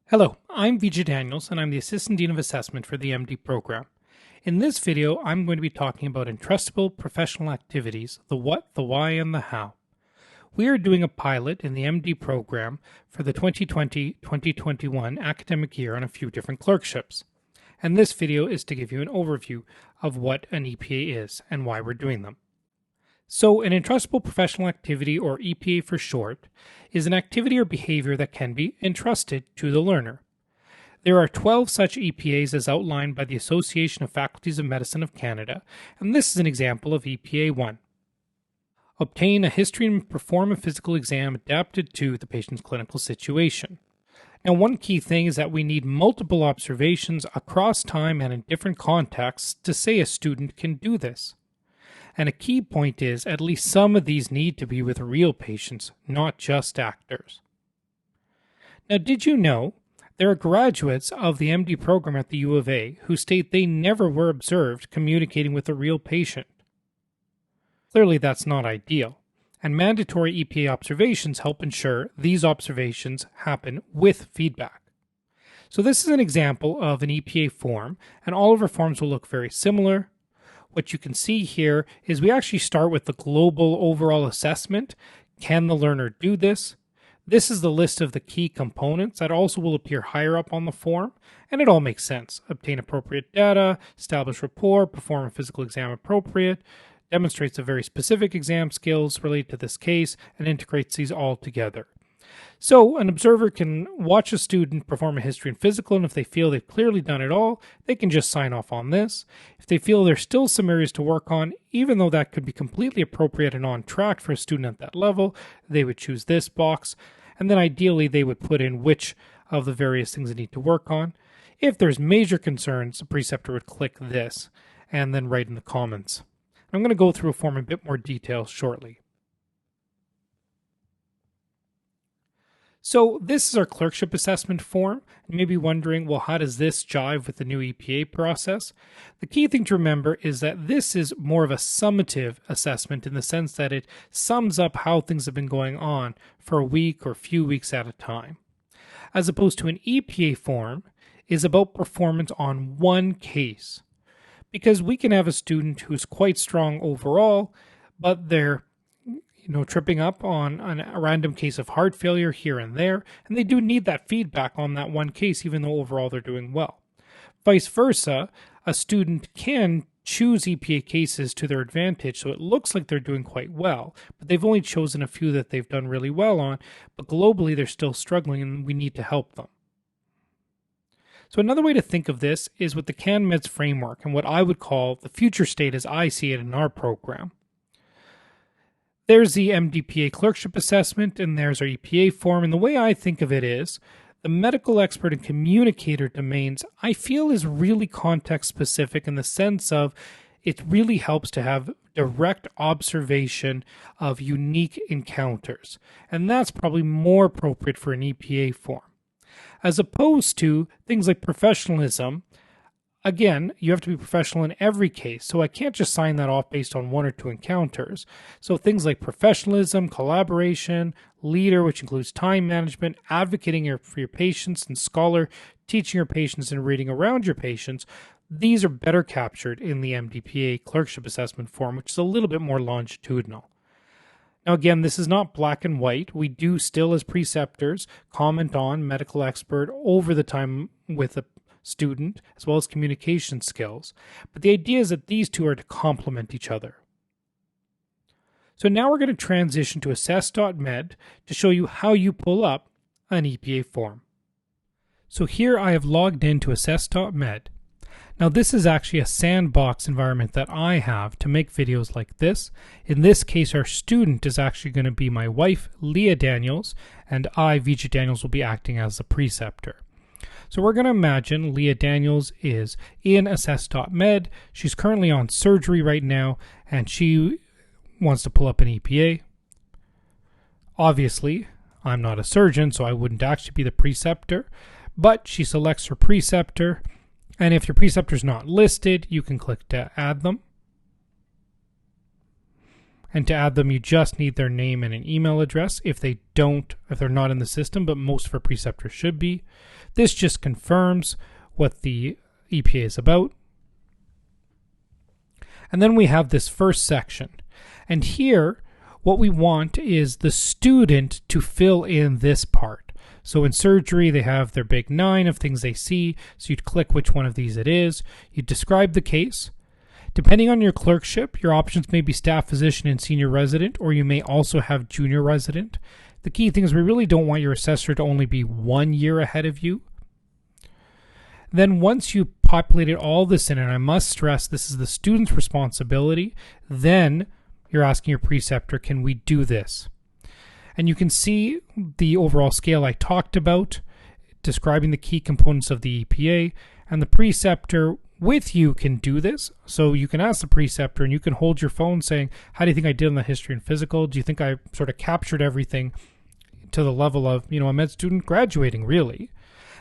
Hello, I'm Vijay and I'm the Assistant Dean of Assessment for the MD program. In this video, I'm going to be talking about entrustable professional activities, the what, the why, and the how. We are doing a pilot in the MD program for the 2020-2021 academic year on a few different clerkships. And this video is to give you an overview of what an EPA is and why we're doing them. So, an entrustable professional activity, or EPA for short, is an activity or behavior that can be entrusted to the learner. There are 12 such EPAs as outlined by the Association of Faculties of Medicine of Canada, and this is an example of EPA 1. Obtain a history and perform a physical exam adapted to the patient's clinical situation. Now, one key thing is that we need multiple observations across time and in different contexts to say a student can do this. And a key point is at least some of these need to be with real patients, not just actors. Now, did you know there are graduates of the MD program at the U of A who state they never were observed communicating with a real patient? Clearly, that's not ideal, and mandatory EPA observations help ensure these observations happen with feedback. So this is an example of an EPA form, and all of our forms will look very similar. What you can see here is we actually start with the global overall assessment. Can the learner do this? This is the list of the key components that also will appear higher up on the form, and it all makes sense. Obtain appropriate data, establish rapport, perform a physical exam appropriate, demonstrates the very specific exam skills related to this case, and integrates these all together. So an observer can watch a student perform a history and physical, and if they feel they've clearly done it all, they can just sign off on this. If they feel there's still some areas to work on, even though that could be completely appropriate and on track for a student at that level, they would choose this box, and then ideally they would put in which of the various things they need to work on. If there's major concerns, the preceptor would click this, and then write in the comments. I'm going to go through a form in a bit more detail shortly. So this is our clerkship assessment form. You may be wondering, well, how does this jive with the new EPA process? The key thing to remember is that this is more of a summative assessment in the sense that it sums up how things have been going on for a week or a few weeks at a time. As opposed to an EPA form is about performance on one case. Because we can have a student who's quite strong overall, but they're tripping up on a random case of heart failure here and there, and they do need that feedback on that one case, even though overall they're doing well. Vice versa, a student can choose EPA cases to their advantage, so it looks like they're doing quite well, but they've only chosen a few that they've done really well on, but globally they're still struggling and we need to help them. So another way to think of this is with the CanMEDS framework and what I would call the future state as I see it in our program. There's the MDPA clerkship assessment, and there's our EPA form. And the way I think of it is the medical expert and communicator domains, I feel, is really context specific in the sense of it really helps to have direct observation of unique encounters. And that's probably more appropriate for an EPA form. As opposed to things like professionalism, again, you have to be professional in every case, so I can't just sign that off based on one or two encounters. So things like professionalism, collaboration, leader, which includes time management, advocating for your patients, and scholar, teaching your patients and reading around your patients, these are better captured in the MDPA clerkship assessment form, which is a little bit more longitudinal. Now again, this is not black and white. We do still, as preceptors, comment on medical expert over the time with a student, as well as communication skills. But the idea is that these two are to complement each other. So now we're going to transition to assess.med to show you how you pull up an EPA form. So here I have logged into assess.med. Now this is actually a sandbox environment that I have to make videos like this. In this case, our student is actually going to be my wife, Leah Daniels, and I, Vijay Daniels, will be acting as the preceptor. So we're going to imagine Leah Daniels is in assess.med. She's currently on surgery right now, and she wants to pull up an EPA. Obviously, I'm not a surgeon, so I wouldn't actually be the preceptor, but she selects her preceptor, and if your preceptor is not listed, you can click to add them. And to add them, you just need their name and an email address if they're not in the system, but most of our preceptors should be. This just confirms what the EPA is about. And then we have this first section. And here, what we want is the student to fill in this part. So in surgery, they have their big 9 of things they see. So you'd click which one of these it is. You'd describe the case. Depending on your clerkship, your options may be staff physician and senior resident, or you may also have junior resident. The key thing is we really don't want your assessor to only be 1 year ahead of you. Then once you populated all this in, and I must stress this is the student's responsibility, then you're asking your preceptor, can we do this? And you can see the overall scale I talked about, describing the key components of the EPA, and the preceptor with you can do this. So you can ask the preceptor and you can hold your phone saying, how do you think I did in the history and physical? Do you think I sort of captured everything to the level of, a med student graduating, really?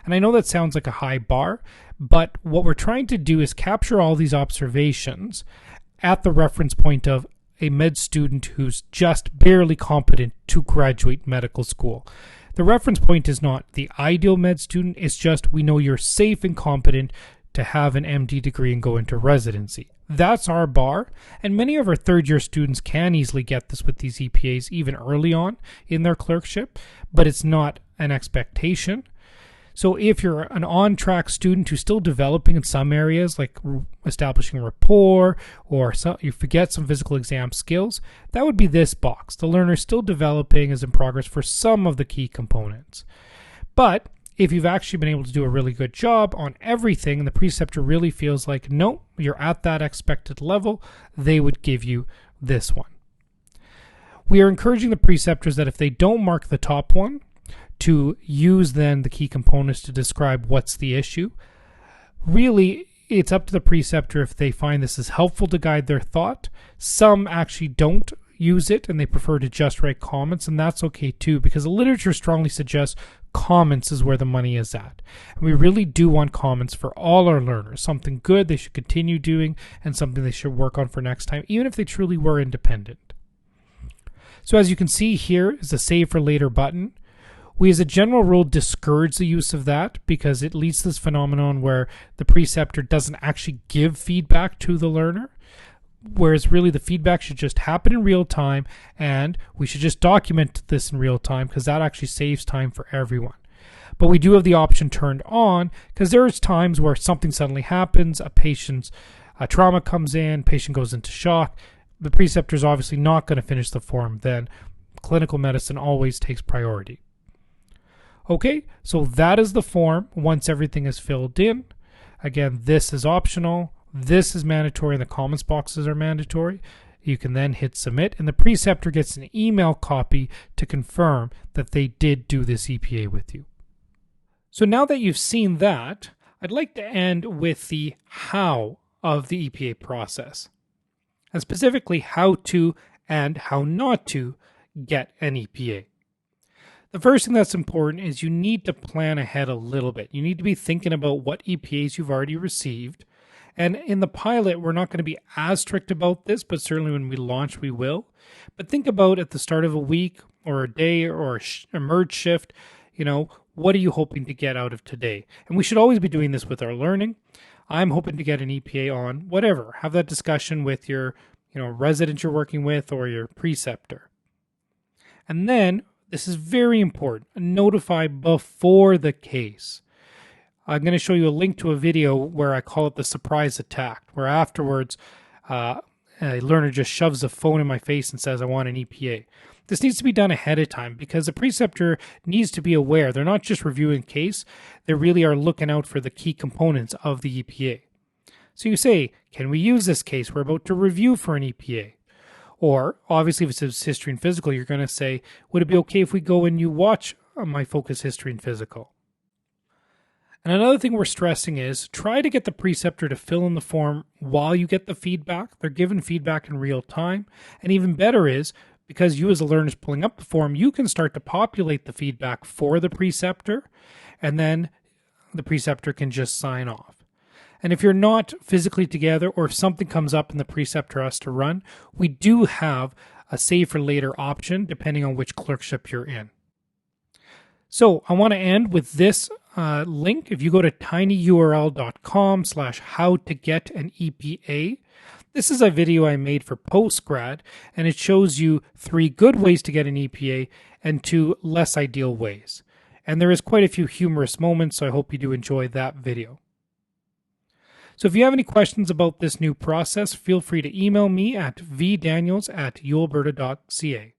And I know that sounds like a high bar, but what we're trying to do is capture all these observations at the reference point of a med student who's just barely competent to graduate medical school. The reference point is not the ideal med student, it's just we know you're safe and competent to have an MD degree and go into residency. That's our bar, and many of our third-year students can easily get this with these EPAs even early on in their clerkship, but it's not an expectation. So if you're an on-track student who's still developing in some areas, like establishing rapport, or you forget some physical exam skills, that would be this box. The learner still developing is in progress for some of the key components. But if you've actually been able to do a really good job on everything, and the preceptor really feels like, no, you're at that expected level, they would give you this one. We are encouraging the preceptors that if they don't mark the top one, to use then the key components to describe what's the issue. Really, it's up to the preceptor if they find this is helpful to guide their thought. Some actually don't use it and they prefer to just write comments, and that's okay too, because the literature strongly suggests comments is where the money is at. And we really do want comments for all our learners, something good they should continue doing and something they should work on for next time, even if they truly were independent. So as you can see, here is the Save for Later button. We as a general rule discourage the use of that because it leads to this phenomenon where the preceptor doesn't actually give feedback to the learner, whereas really the feedback should just happen in real time, and we should just document this in real time because that actually saves time for everyone. But we do have the option turned on because there's times where something suddenly happens, a patient's trauma comes in, patient goes into shock. The preceptor is obviously not going to finish the form then. Clinical medicine always takes priority. Okay, so that is the form once everything is filled in. Again, this is optional, this is mandatory, and the comments boxes are mandatory. You can then hit submit, and the preceptor gets an email copy to confirm that they did do this EPA with you. So now that you've seen that, I'd like to end with the how of the EPA process, and specifically how to and how not to get an EPA. The first thing that's important is you need to plan ahead a little bit. You need to be thinking about what EPAs you've already received. And in the pilot, we're not going to be as strict about this, but certainly when we launch, we will. But think about at the start of a week or a day or a merge shift, what are you hoping to get out of today? And we should always be doing this with our learning. I'm hoping to get an EPA on whatever. Have that discussion with your resident you're working with or your preceptor. And then, this is very important, notify before the case. I'm going to show you a link to a video where I call it the surprise attack, where afterwards a learner just shoves a phone in my face and says, I want an EPA. This needs to be done ahead of time because the preceptor needs to be aware. They're not just reviewing case, they really are looking out for the key components of the EPA. So you say, can we use this case? We're about to review for an EPA. Or, obviously, if it's history and physical, you're going to say, would it be okay if we go and you watch my focus history and physical? And another thing we're stressing is try to get the preceptor to fill in the form while you get the feedback. They're given feedback in real time. And even better is, because you as a learner is pulling up the form, you can start to populate the feedback for the preceptor, and then the preceptor can just sign off. And if you're not physically together or if something comes up and the preceptor has to run, we do have a save for later option depending on which clerkship you're in. So I want to end with this link. If you go to tinyurl.com/how to get an EPA, this is a video I made for postgrad, and it shows you 3 good ways to get an EPA and 2 less ideal ways. And there is quite a few humorous moments, so I hope you do enjoy that video. So if you have any questions about this new process, feel free to email me at vdaniels@ualberta.ca.